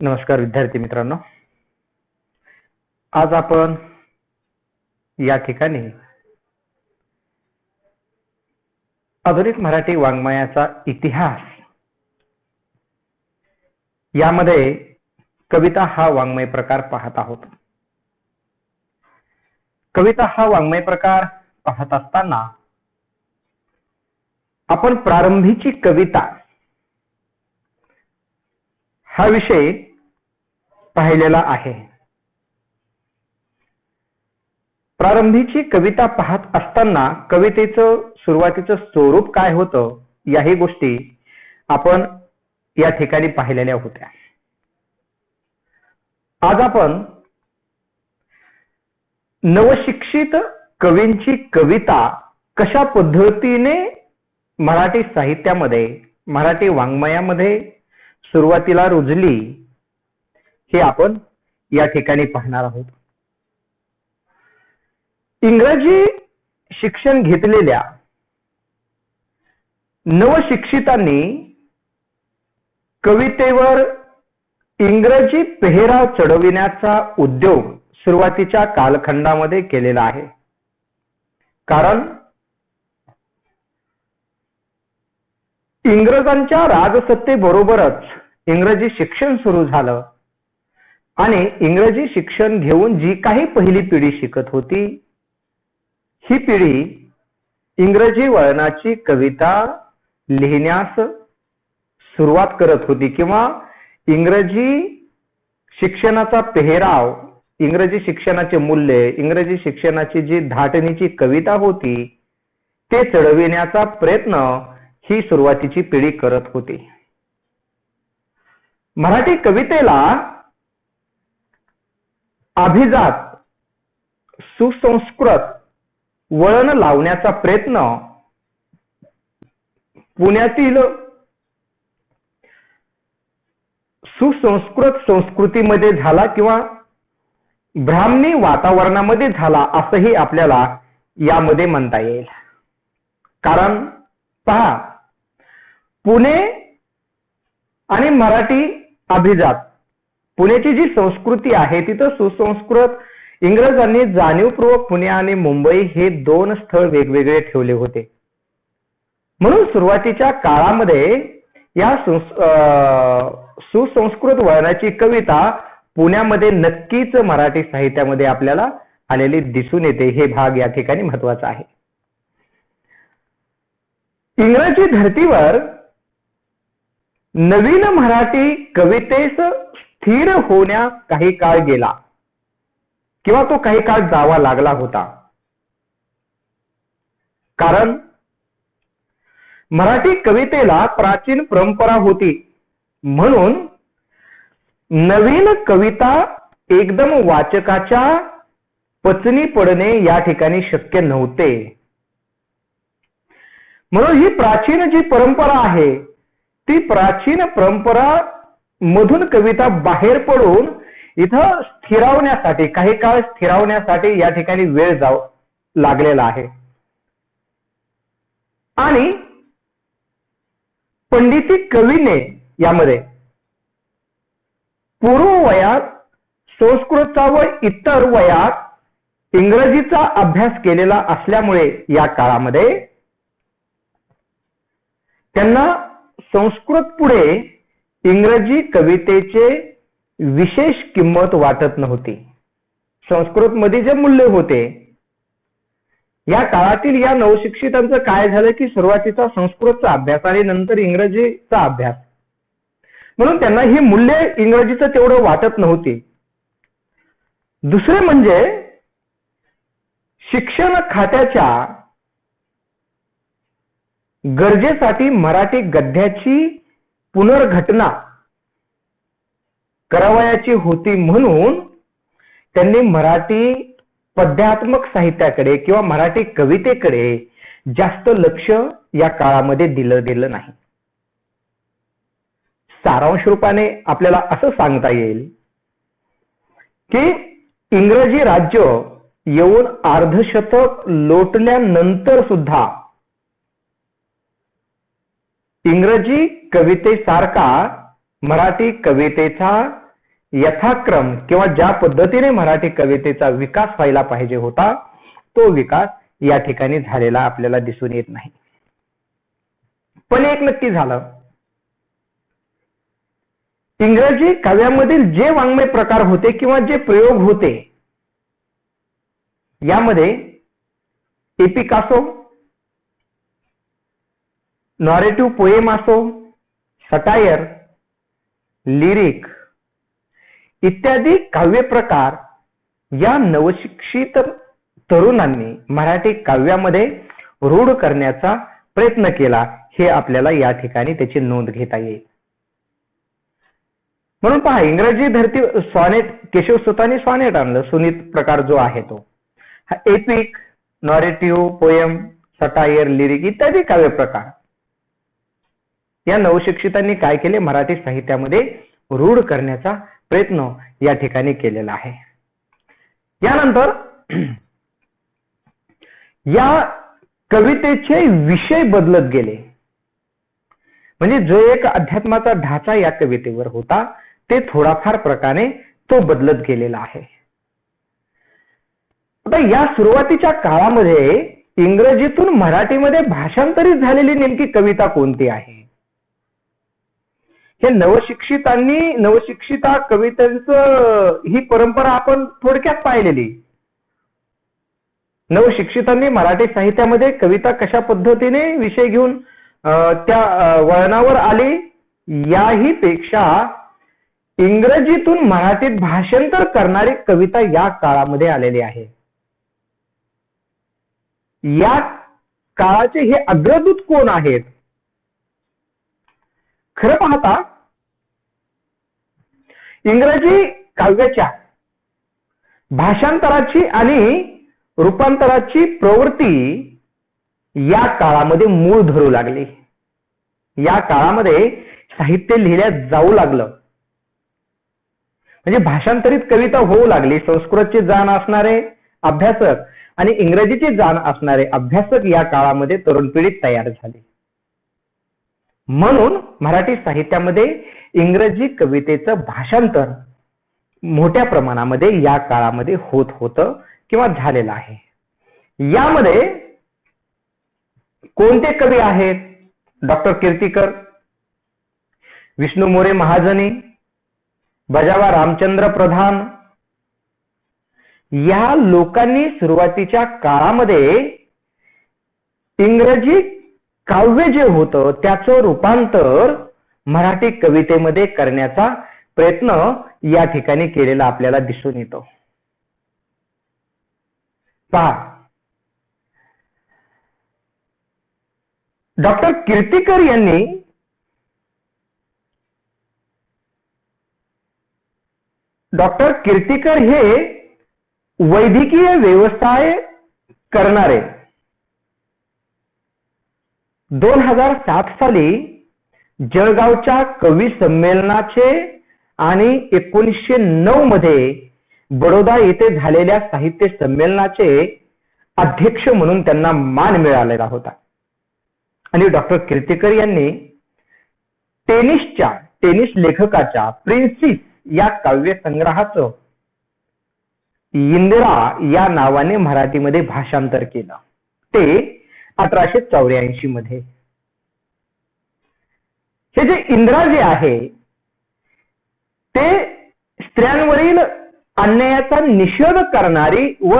नमस्कार विद्यार्थी मित्रांनो, आज आपण या ठिकाणी आधुनिक मराठी वाङ्मयाचा इतिहास यामध्ये कविता हा वाङ्मय प्रकार पाहत आहोत. कविता हा वाङ्मय प्रकार पाहत असताना आपण प्रारंभीची कविता हा विषय पाहिलेला आहे. प्रारंभीची कविता पाहत असताना कवितेचं सुरुवातीचं स्वरूप काय होतं याही गोष्टी आपण या ठिकाणी पाहिलेल्या होत्या. आज आपण नवशिक्षित कवींची कविता कशा पद्धतीने मराठी साहित्यामध्ये, मराठी वाङ्मयामध्ये सुरुवातीला रुजली हे आपण या ठिकाणी पाहणार आहोत. इंग्रजी शिक्षण घेतलेल्या नवशिक्षितांनी कवितेवर इंग्रजी पेहराव चढविण्याचा उद्योग सुरुवातीच्या कालखंडामध्ये केलेला आहे. कारण इंग्रजांच्या राजसत्तेबरोबरच इंग्रजी शिक्षण सुरू झालं आणि इंग्रजी शिक्षण घेऊन जी काही पहिली पिढी शिकत होती, ही पिढी इंग्रजी वळणाची कविता लिहिण्यास सुरुवात करत होती किंवा इंग्रजी शिक्षणाचा पेहराव, इंग्रजी शिक्षणाचे मूल्य, इंग्रजी शिक्षणाची जी धाटणीची कविता होती ते चढविण्याचा प्रयत्न ही सुरुवातीची पिढी करत होती. मराठी कवितेला अभिजात, सुसंस्कृत वळण लावण्याचा प्रयत्न पुण्यातील सुसंस्कृत संस्कृतीमध्ये झाला किंवा ब्राह्मणी वातावरणामध्ये झाला असंही आपल्याला यामध्ये म्हणता येईल. कारण पहा, पुणे आणि मराठी अभिजात, पुण्याची जी संस्कृती आहे तिथं सुसंस्कृत, इंग्रजांनी जाणीवपूर्वक पुणे आणि मुंबई हे दोन स्थळ वेगवेगळे ठेवले होते. म्हणून सुरुवातीच्या काळामध्ये या सुसंस्कृत वळणाची कविता पुण्यामध्ये नक्कीच मराठी साहित्यामध्ये आपल्याला आलेली दिसून येते. हे भाग या ठिकाणी महत्वाचा आहे. इंग्रजी धर्तीवर नवीन मराठी कवितेस स्थिर होण्यास काही काळ गेला किंवा तो काही काळ जावा लागला होता. कारण मराठी कवितेला प्राचीन परंपरा होती, म्हणून नवीन कविता एकदम वाचकाच्या पचनी पडणे या ठिकाणी शक्य नव्हते. म्हणून ही प्राचीन जी परंपरा आहे ती प्राचीन परंपरा मधून कविता बाहेर पडून इथं स्थिरावण्यासाठी, काही काळ स्थिरावण्यासाठी या ठिकाणी वेळ लागलेला आहे. आणि पंडिती कवीने यामध्ये पूर्व वयात संस्कृतचा व इतर वयात इंग्रजीचा अभ्यास केलेला असल्यामुळे या काळामध्ये त्यांना संस्कृत पुढे इंग्रजी कवितेचे विशेष किंमत वाटत नव्हती. संस्कृत मध्ये जे मूल्य होते, या काळातील या नवशिक्षितांचं काय झालं की सुरुवातीचा संस्कृतचा अभ्यास आणि नंतर इंग्रजीचा अभ्यास, म्हणून त्यांना ही मूल्य इंग्रजीचं तेवढं वाटत नव्हती. दुसरे म्हणजे शिक्षण खात्याच्या गरजेसाठी मराठी गद्याची पुनर्घटना करावयाची होती, म्हणून त्यांनी मराठी पद्यात्मक साहित्याकडे किंवा मराठी कवितेकडे जास्त लक्ष या काळामध्ये दिलं नाही. सारांश रूपाने आपल्याला असं सांगता येईल की इंग्रजी राज्य येऊन अर्धशतक लोटल्यानंतर सुद्धा इंग्रजी कवितेसारखा मराठी कवितेचा यथाक्रम किंवा ज्या पद्धतीने मराठी कवितेचा विकास व्हायला पाहिजे होता तो विकास या ठिकाणी झालेला आपल्याला दिसून येत नाही. पण एक नक्की झालं, इंग्रजी काव्यामधील जे वाङ्मय प्रकार होते किंवा जे प्रयोग होते यामध्ये एपिक असो, नॉरेटिव्ह पोएम असो, सटायर, लिरिक इत्यादी काव्य प्रकार या नवशिक्षित तरुणांनी मराठी काव्यामध्ये रूढ करण्याचा प्रयत्न केला हे आपल्याला या ठिकाणी त्याची नोंद घेता येईल. म्हणून पहा, इंग्रजी धरती सॉनेट, केशवसुतांनी सॉनेट आणलं, सुनीत प्रकार जो आहे तो. हा एपिक, नॉरेटिव्ह पोएम, सटायर, लिरिक इत्यादी काव्य प्रकार या नवशिक्षितांनी काय केले, मराठी साहित्यामध्ये रूढ करण्याचा प्रयत्न या ठिकाणी केलेला आहे. यानंतर या कवितेचे विषय बदलत गेले, म्हणजे जो एक अध्यात्माचा ढाचा या कवितेवर होता ते थोडाफार प्रकारे तो बदलत गेलेला आहे. आता या सुरुवातीच्या काळामध्ये इंग्रजीतून मराठीमध्ये भाषांतरित झालेली नेमकी कविता कोणती आहे, हे नवशिक्षिता कवितांचं ही परंपरा आपण थोडक्यात पाहिलेली. नवशिक्षितांनी मराठी साहित्यामध्ये कविता कशा पद्धतीने विषय घेऊन त्या वळणावर आली, याही पेक्षा इंग्रजीतून मराठीत भाषांतर करणारी कविता या काळामध्ये आलेली आहे. या काळाचे हे अग्रदूत कोण आहेत? खरं पाहता इंग्रजी काव्याच्या भाषांतराची आणि रूपांतराची प्रवृत्ती या काळामध्ये मूळ धरू लागली. या काळामध्ये साहित्य लिहिल्या जाऊ लागलं, म्हणजे भाषांतरित कविता होऊ लागली. संस्कृतची जाण असणारे अभ्यासक आणि इंग्रजीची जाण असणारे अभ्यासक या काळामध्ये तरुण पिढीत तयार झाले. म्हणून मराठी साहित्यामध्ये इंग्रजी कवितेचं भाषांतर मोठ्या प्रमाणामध्ये या काळामध्ये होत होतं किंवा झालेलं आहे. यामध्ये कोणते कवी आहेत? डॉक्टर कीर्तिकर, विष्णू मोरे महाजनी, बजावा रामचंद्र प्रधान या लोकांनी सुरुवातीच्या काळामध्ये इंग्रजी काव्य जे होतं त्याचं रूपांतर मराठी कवितेमध्ये करण्याचा प्रयत्न या ठिकाणी केलेला आपल्याला दिसून येतो. पहा, डॉक्टर कीर्तिकर यांनी हे वैद्यकीय व्यवसाय करणारे 2007 साली जळगावच्या कवी संमेलनाचे आणि 1909 मध्ये बडोदा येथे झालेल्या साहित्य संमेलनाचे अध्यक्ष म्हणून त्यांना मान मिळालेला होता. आणि डॉक्टर कीर्तिकर यांनी टेनिस लेखकाच्या प्रिन्सेस या काव्य संग्रहाचं इंदिरा या नावाने मराठीमध्ये भाषांतर केलं, ते 1884 मध्ये. हे जे इंदिरा जे आहे ते स्त्रियांवरील अन्यायाचा निषेध करणारी व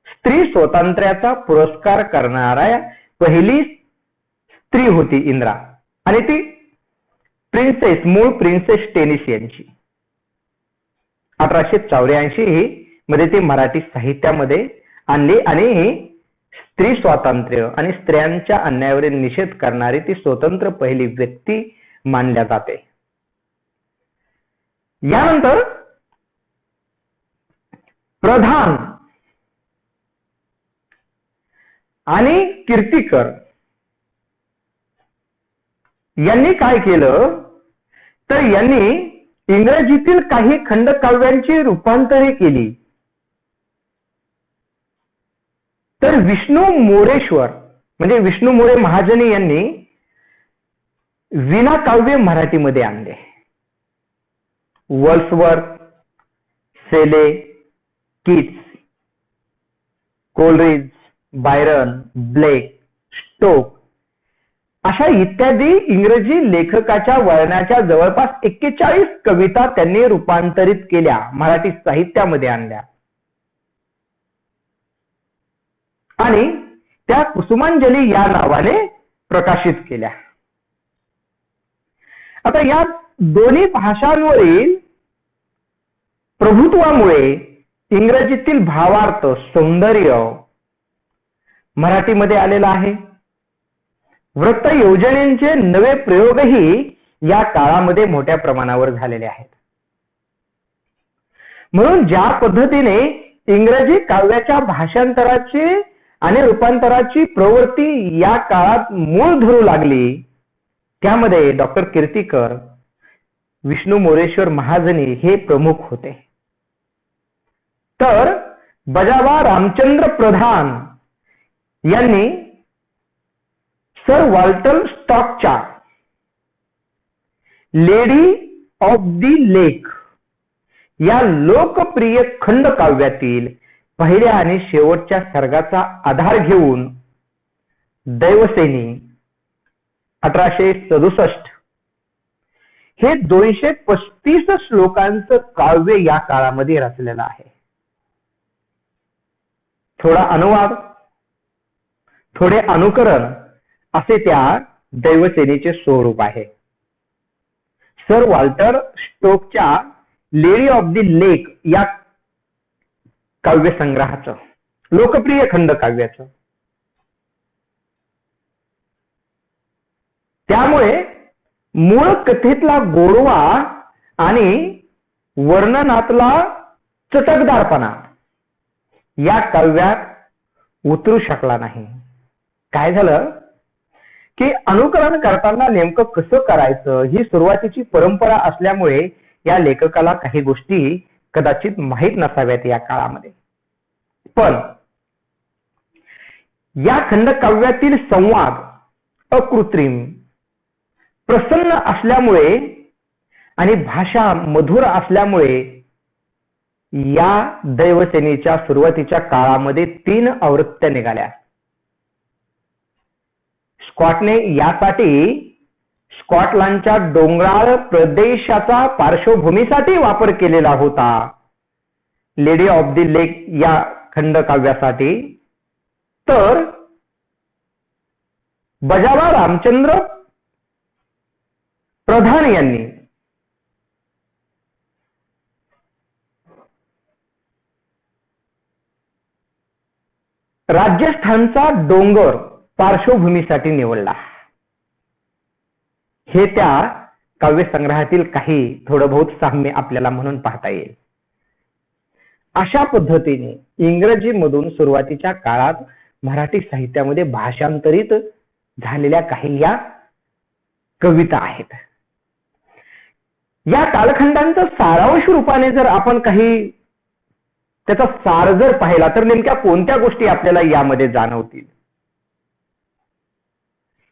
स्त्री स्वातंत्र्याचा पुरस्कार करणाऱ्या पहिली स्त्री होती इंदिरा, आणि ती मूळ प्रिन्सेस टेनिस यांची. 1884 मध्ये ती मराठी साहित्यामध्ये आणली आणि स्त्री स्वातंत्र्य आणि स्त्रियांच्या अन्यायावरील निषेध करणारी ती स्वतंत्र पहिली व्यक्ती मानल्या जाते. यानंतर प्रधान आणि कीर्तिकर यांनी काय केलं तर यांनी इंग्रजीतील काही खंडकाव्यांची रूपांतरे केली. तर विष्णू मोरे महाजनी यांनी वीणा काव्य मराठीमध्ये आणले. Wordsworth, Shelley, Keats, Coleridge, Byron, Blake, स्टोक अशा इत्यादी इंग्रजी लेखकाच्या वळणाच्या जवळपास 41 कविता त्यांनी रूपांतरित केल्या, मराठी साहित्यामध्ये आणल्या आणि त्या कुसुमांजली या नावाने प्रकाशित केल्या. आता या दोन्ही भाषांवरील प्रभुत्वामुळे इंग्रजीतील भावार्थ, सौंदर्य मराठीमध्ये आलेला आहे. वृत्त योजनेचे नवे प्रयोगही या काळामध्ये मोठ्या प्रमाणावर झालेले आहेत. म्हणून ज्या पद्धतीने इंग्रजी काव्याच्या भाषांतराची आणि रूपांतराची प्रवृत्ती या काळात मूळ धरू लागली, त्यामध्ये डॉक्टर कीर्तिकर, विष्णू मोरेश्वर महाजनी हे प्रमुख होते. तर बजावा रामचंद्र प्रधान यांनी सर वॉल्टर स्कॉटच्या लेडी ऑफ द लेक या लोकप्रिय खंडकाव्यातील पहिल्या आणि शेवटच्या सर्गाचा आधार घेऊन दैवसेनी 1867 हे 235 श्लोकांचं काव्य या काळामध्ये रचलेलं आहे. थोडा अनुवाद, थोडे अनुकरण असे त्या दैवसेनेचे स्वरूप आहे. सर वॉल्टर स्टोकच्या लेडी ऑफ द लेक या काव्य संग्रहाचं, लोकप्रिय खंडकाव्याचं. त्यामुळे मूळ कथेतला गोडवा आणि वर्णनातला चटकदारपणा या काव्यात उतरू शकला नाही. काय झालं की अनुकरण करताना नेमकं कसं करायचं ही सुरुवातीची परंपरा असल्यामुळे या लेखकाला काही गोष्टी कदाचित माहीत नसाव्यात या काळामध्ये. पण या खंडकाव्यातील संवाद अकृत्रिम, प्रसन्न असल्यामुळे आणि भाषा मधुर असल्यामुळे या दैवसेनेच्या सुरुवातीच्या काळामध्ये 3 आवृत्त्या निघाल्या. स्कॉटने यासाठी स्कॉटलंडच्या डोंगराळ प्रदेशाचा पार्श्वभूमीसाठी वापर केलेला होता. लेडी ऑफ द लेक या खंडकाव्यासाठी तर बजावा रामचंद्र प्रधान यांनी राजस्थानचा डोंगर पार्श्वभूमीसाठी निवडला. हे त्या काव्यसंग्रहातील काही थोडं बहुत साम्य आपल्याला म्हणून पाहता येईल. अशा पद्धतीने इंग्रजी मधून सुरुवातीच्या काळात मराठी साहित्यामध्ये भाषांतरित झालेल्या काही या कविता आहेत. या कालखंडांचं सारांश रूपाने जर आपण काही त्याचा सार जर पाहिला तर नेमक्या कोणत्या गोष्टी आपल्याला यामध्ये जाणवतील.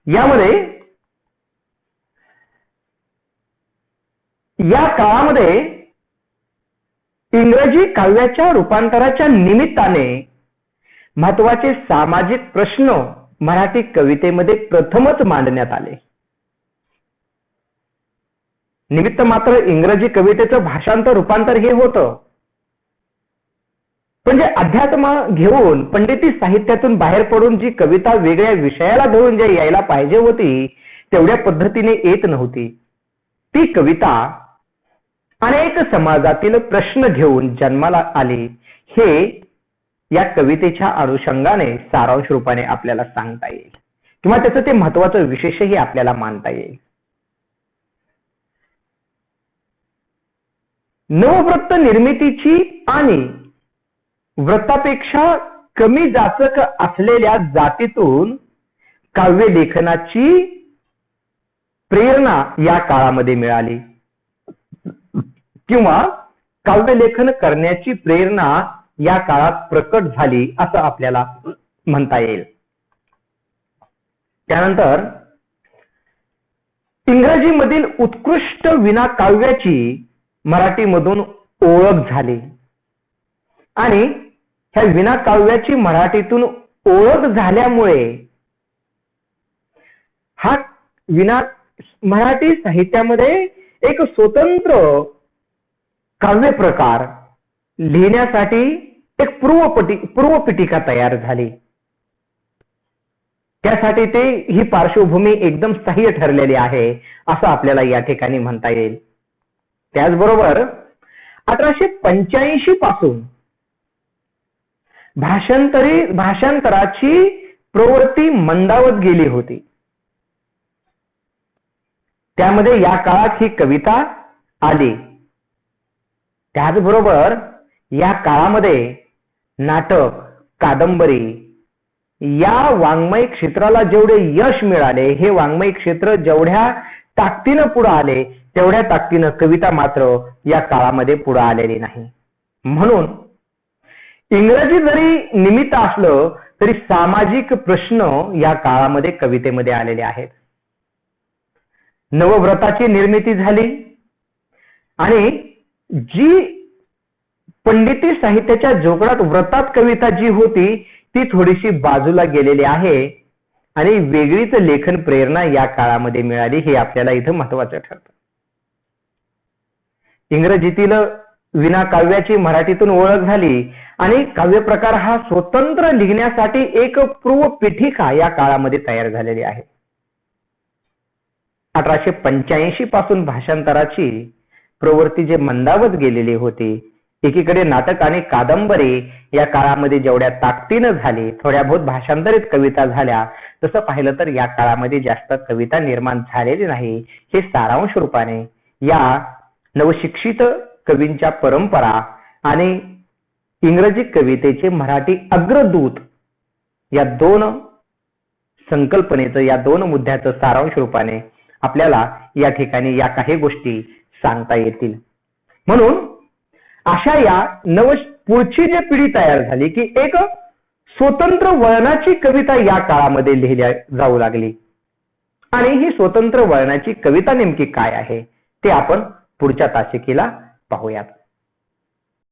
यामध्ये या काळामध्ये इंग्रजी काव्याच्या रूपांतराच्या निमित्ताने महत्वाचे सामाजिक प्रश्न मराठी कवितेमध्ये प्रथमच मांडण्यात आले. निमित्त मात्र इंग्रजी कवितेचं भाषांतर रूपांतर हे होतं, म्हणजे अध्यात्म घेऊन पंडिती साहित्यातून बाहेर पडून जी कविता वेगळ्या विषयाला धरून जे यायला पाहिजे होती तेवढ्या पद्धतीने येत नव्हती. ती कविता अनेक समाजातील प्रश्न घेऊन जन्माला आली, हे या कवितेच्या अनुषंगाने सारांश रूपाने आपल्याला सांगता येईल किंवा त्याचं ते महत्वाचं विशेषही आपल्याला मानता येईल. नववृत्त निर्मितीची आणि वृत्तापेक्षा कमी जाचक असलेल्या जातीतून काव्य लेखनाची प्रेरणा या काळामध्ये मिळाली किंवा काव्य लेखन करण्याची प्रेरणा या काळात प्रकट झाली असं आपल्याला म्हणता येईल. त्यानंतर इंग्रजीमधील उत्कृष्ट विना काव्याची मराठीमधून ओळख झाली. आणि ह्या विना काव्याची मराठीतून ओळख झाल्यामुळे हा विना मराठी साहित्यामध्ये एक स्वतंत्र काव्य प्रकार लिहिण्यासाठी एक पूर्वपीठिका तयार झाली. त्यासाठी ते ही पार्श्वभूमी एकदम सह्य ठरलेली आहे असं आपल्याला या ठिकाणी म्हणता येईल. त्याचबरोबर 1885 पासून भाषांतराची प्रवृत्ती मंदावत गेली होती. त्यामध्ये या काळात ही कविता आली. त्याचबरोबर या काळामध्ये नाटक, कादंबरी या वाङ्मय क्षेत्राला जेवढे यश मिळाले, हे वाङ्मय क्षेत्र जेवढ्या ताकदीनं पुढे आले तेवढ्या ताकदीनं कविता मात्र या काळामध्ये पुढे आलेली नाही. म्हणून इंग्रजी जरी निमित्त असलं तरी सामाजिक प्रश्न या काळामध्ये कवितेमध्ये आलेले आहेत. नवव्रताची निर्मिती झाली आणि जी पंडिती साहित्याच्या जोगडात व्रतात कविता जी होती ती थोडीशी बाजूला गेलेली आहे आणि वेगळीच लेखन प्रेरणा या काळामध्ये मिळाली, हे आपल्याला इथं महत्वाचं ठरतं. इंग्रजीतील विना काव्याची मराठीतून ओळख झाली आणि काव्य प्रकार हा स्वतंत्र लिहिण्यासाठी एक पूर्वपीठिका या काळामध्ये तयार झालेली आहे. 1885 पासून भाषांतराची प्रवृत्ती जे मंदावत गेलेली होती, एकीकडे नाटक आणि कादंबरी या काळामध्ये जेवढ्या ताकदीनं झाली, थोड्या बहुत भाषांतरित कविता झाल्या, तसं पाहिलं तर या काळामध्ये जास्त कविता निर्माण झालेली नाही. हे सारांश रूपाने या नवशिक्षित कवींच्या परंपरा आणि इंग्रजी कवितेचे मराठी अग्रदूत या दोन संकल्पनेचं, या दोन मुद्द्याचं सारांश रूपाने आपल्याला या ठिकाणी या काही गोष्टी सांगता येतील. म्हणून अशा या पुढची जी पिढी तयार झाली की एक स्वतंत्र वळणाची कविता या काळामध्ये लिहिल्या जाऊ लागली. आणि ही स्वतंत्र वळणाची कविता नेमकी काय आहे ते आपण पुढच्या तासिकेला पाहूयात.